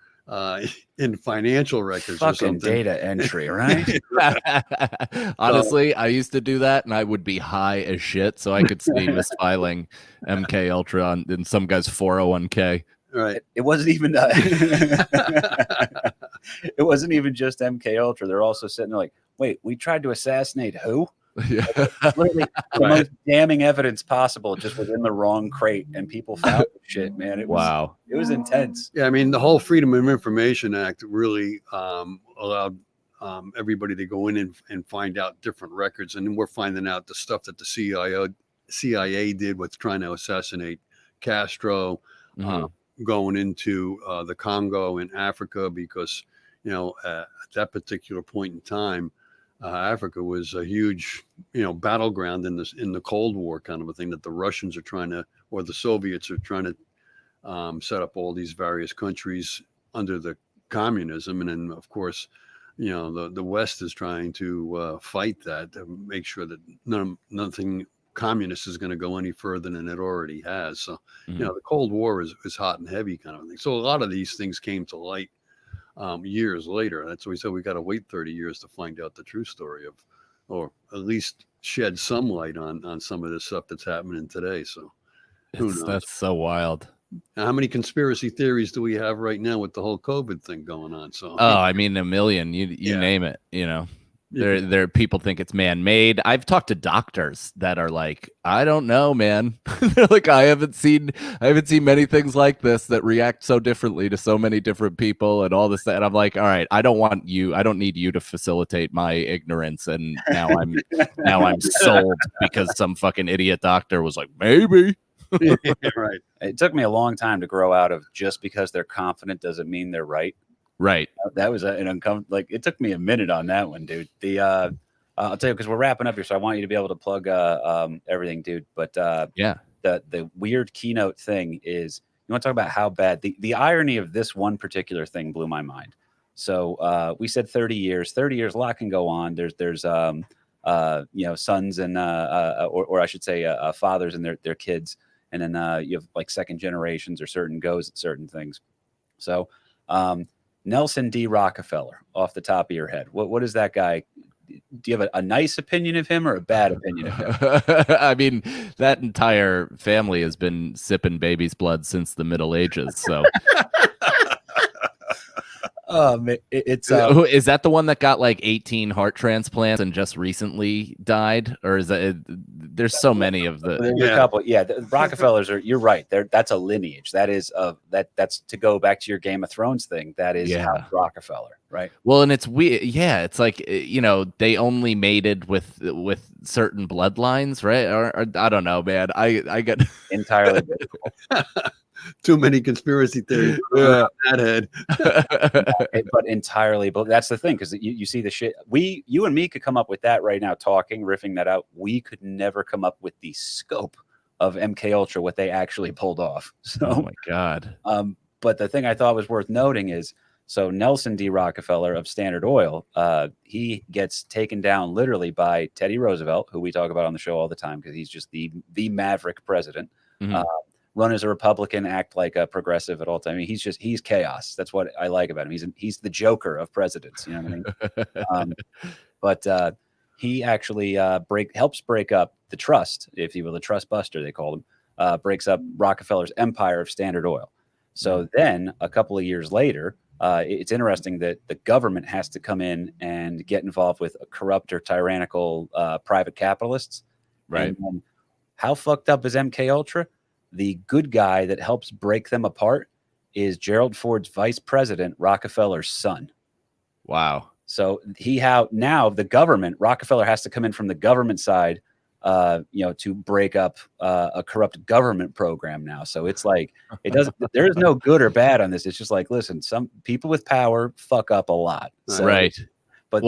in financial records. Fucking or something. Data entry, right? Honestly, I used to do that, and I would be high as shit, so I could see misfiling MK Ultra in some guy's 401k. Right. It wasn't even it wasn't even just MK Ultra. They're also sitting there like, wait, we tried to assassinate who? Yeah. Literally the most damning evidence possible, just within the wrong crate, and people found shit, man. It was intense. Yeah, I mean, the whole Freedom of Information Act really allowed everybody to go in and find out different records, and then we're finding out the stuff that the CIA did with trying to assassinate Castro, going into the Congo in Africa, because at that particular point in time, Africa was a huge, battleground in the Cold War kind of a thing, that the Russians are trying to, or the Soviets are trying to set up all these various countries under the communism. And then, of course, the West is trying to fight that, to make sure that nothing communist is going to go any further than it already has. So, the Cold War is hot and heavy kind of thing. So a lot of these things came to light years later. That's why we said we got to wait 30 years to find out the true story of, or at least shed some light on some of this stuff that's happening today. So who knows? That's so wild. Now, how many conspiracy theories do we have right now with the whole COVID thing going on? So Oh, I mean, a million. You Yeah. name it. You know, there people think it's man-made. I've talked to doctors that are like, I don't know, man. They're like, I haven't seen many things like this that react so differently to so many different people and all this. And I'm like, all right, I don't need you to facilitate my ignorance. And now I'm sold because some fucking idiot doctor was like, maybe. Right. It took me a long time to grow out of just because they're confident doesn't mean they're right. Right. That was an uncomfortable. Like, it took me a minute on that one, dude. I'll tell you, because we're wrapping up here, so I want you to be able to plug everything, dude. But yeah, the weird keynote thing is, you want to talk about how bad the irony of this one particular thing blew my mind. So we said 30 years. 30 years, a lot can go on. There's sons and or I should say fathers and their kids. And then you have like second generations or certain goes at certain things. So Nelson D. Rockefeller, off the top of your head, what is that guy? Do you have a nice opinion of him or a bad opinion of him? I mean, that entire family has been sipping baby's blood since the Middle Ages. So It's is that the one that got like 18 heart transplants and just recently died, or is that? There's so many of the. There's a couple. Yeah, the Rockefellers are. You're right. That's a lineage. That is that's to go back to your Game of Thrones thing. That is House Rockefeller, right? Well, and it's weird. Yeah, it's like they only mated with certain bloodlines, right? Or I don't know, man. I get entirely. Too many conspiracy theories. Yeah, that head. But entirely. But that's the thing, because you see the shit. You and me could come up with that right now, talking, riffing that out. We could never come up with the scope of MK Ultra, what they actually pulled off. So, oh my god. But the thing I thought was worth noting is, so Nelson D. Rockefeller of Standard Oil, he gets taken down literally by Teddy Roosevelt, who we talk about on the show all the time because he's just the maverick president. Mm-hmm. Run as a Republican, act like a progressive at all times. I mean, he's chaos. That's what I like about him. He's the Joker of presidents. You know what I mean? But he actually helps break up the trust, if you will, the trust buster they called him. Breaks up Rockefeller's empire of Standard Oil. So then a couple of years later, it's interesting that the government has to come in and get involved with corrupt or tyrannical private capitalists. Right. And how fucked up is MK Ultra? The good guy that helps break them apart is Gerald Ford's vice president, Rockefeller's son. Wow. So now the government, Rockefeller has to come in from the government side, to break up a corrupt government program now. So it's like, there is no good or bad on this. It's just like, listen, some people with power fuck up a lot. So, right. But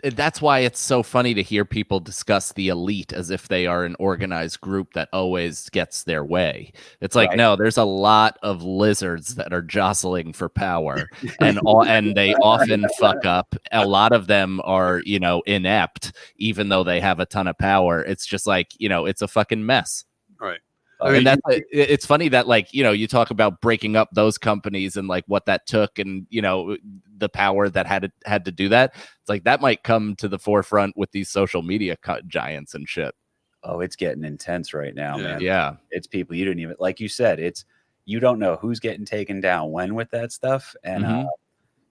that's why it's so funny to hear people discuss the elite as if they are an organized group that always gets their way. It's like, no, there's a lot of lizards that are jostling for power, and they often fuck up. A lot of them are, inept, even though they have a ton of power. It's just like, it's a fucking mess. Right. And it's funny that, like, you talk about breaking up those companies and like what that took, and the power that had to do that. It's like that might come to the forefront with these social media giants and shit. Oh, it's getting intense right now, man. Yeah, it's people you didn't even, like you said, you don't know who's getting taken down when with that stuff, and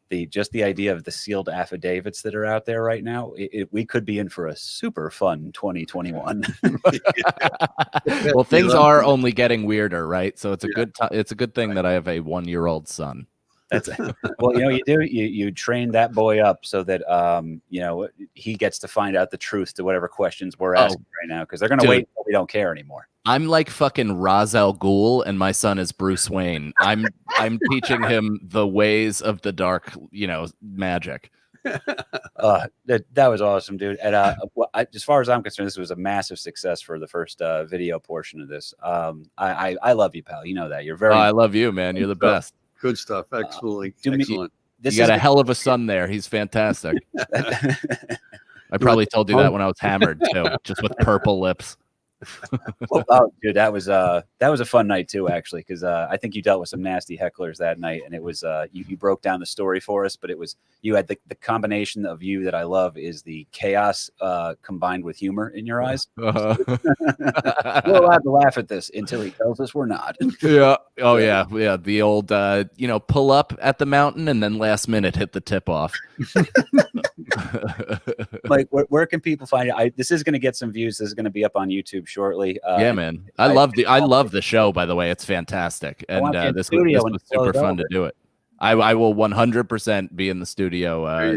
the idea of the sealed affidavits that are out there right now, we could be in for a super fun 2021. Well, things are only getting weirder, right? So it's a good thing that I have a 1-year-old son. Well, you train that boy up so that he gets to find out the truth to whatever questions we're asking right now, because they're gonna wait until we don't care anymore. I'm like fucking Ra's al Ghul, and my son is Bruce Wayne. I'm teaching him the ways of the dark, magic. That was awesome, dude. And as far as I'm concerned, this was a massive success for the first video portion of this. I love you, pal. You know that. You're very. I love you, man. You're the best. Good stuff. Excellent. You got a hell of a son there. He's fantastic. I probably told you that when I was hammered too, just with purple lips. Well, oh, dude, that was a fun night too, actually, because I think you dealt with some nasty hecklers that night, and it was you broke down the story for us, but it was you had the combination of you that I love is the chaos combined with humor in your eyes. We're allowed to laugh at this until he tells us we're not. Yeah. Oh yeah. Yeah. The old, pull up at the mountain and then last minute hit the tip off. Like, where can people find you? This is going to get some views. This is going to be up on YouTube shortly. Yeah, man. I love the show, by the way. It's fantastic. And this was super fun to do it. I will 100% be in the studio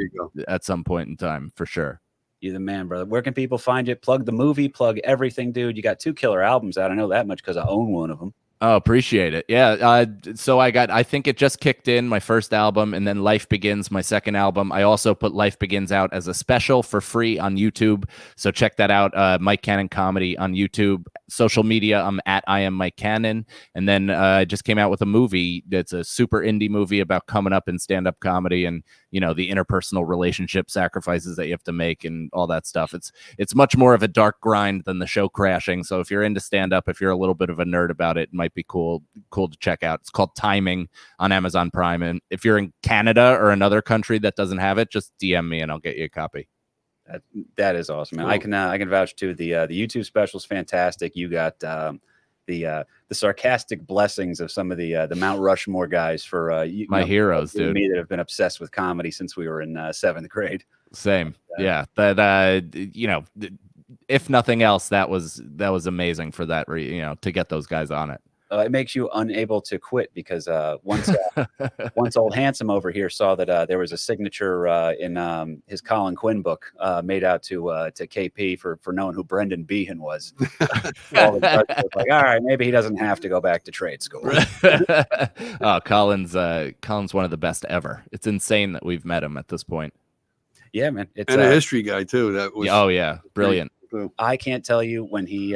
at some point in time for sure. You're the man, brother. Where can people find you? Plug the movie, plug everything, dude. You got 2 killer albums out. I know that much because I own one of them. Oh, appreciate it. Yeah. So I think it just kicked in my first album, and then Life Begins, my second album. I also put Life Begins out as a special for free on YouTube. So check that out. Mike Cannon Comedy on YouTube. Social media, I'm at I am Mike Cannon. And then I just came out with a movie that's a super indie movie about coming up in stand-up comedy and, the interpersonal relationship sacrifices that you have to make and all that stuff. It's much more of a dark grind than the show Crashing. So if you're into stand-up, if you're a little bit of a nerd about it might be cool to check out. It's called Timing on Amazon Prime. And if you're in Canada or another country that doesn't have it, just DM me and I'll get you a copy. That is awesome, man. Cool. I can vouch too. The YouTube special is fantastic. You got the sarcastic blessings of some of the Mount Rushmore guys for my heroes, dude. Me that have been obsessed with comedy since we were in 7th grade. Same, yeah. That if nothing else, that was amazing for that. To get those guys on it. It makes you unable to quit because once old Handsome over here saw that there was a signature in his Colin Quinn book made out to KP for knowing who Brendan Behan was. All like, all right, maybe he doesn't have to go back to trade school. Oh, Colin's one of the best ever. It's insane that we've met him at this point. Yeah, man. It's a history guy too. That was brilliant. I can't tell you when he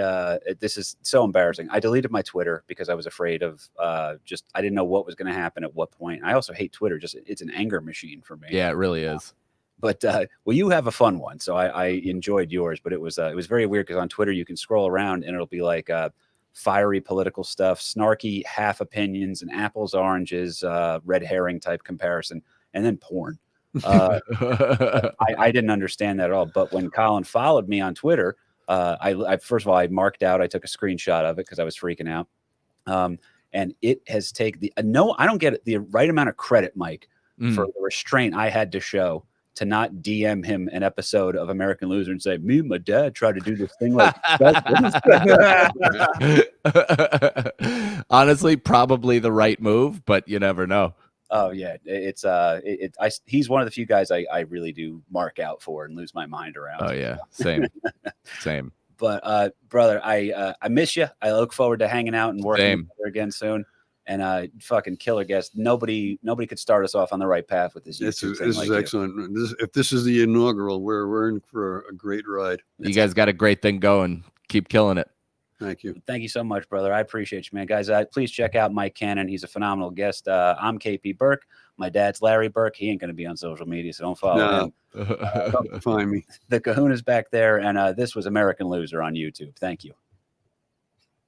this is so embarrassing. I deleted my Twitter because I was afraid of I didn't know what was going to happen at what point. I also hate Twitter. It's an anger machine for me. Yeah, it really is. But you have a fun one. So I enjoyed yours, but it was very weird because on Twitter you can scroll around and it'll be like fiery political stuff, snarky half opinions, and apples, oranges, red herring type comparison, and then porn. I didn't understand that at all. But when Colin followed me on Twitter, I first of all, I marked out, I took a screenshot of it because I was freaking out. And it has taken I don't get the right amount of credit, Mike, for the restraint I had to show to not DM him an episode of American Loser and say, me and my dad tried to do this thing like honestly, probably the right move, but you never know. Oh yeah, he's one of the few guys I really do mark out for and lose my mind around. Oh yeah, same. But brother, I miss you. I look forward to hanging out and working together again soon. And fucking killer guest. Nobody could start us off on the right path with this. This is excellent. If this is the inaugural, we're in for a great ride. You guys got a great thing going. Keep killing it. Thank you. Thank you so much, brother. I appreciate you, man. Guys, please check out Mike Cannon. He's a phenomenal guest. I'm KP Burke. My dad's Larry Burke. He ain't going to be on social media, so don't follow him. Don't find me. The Kahuna's back there, and this was American Loser on YouTube. Thank you.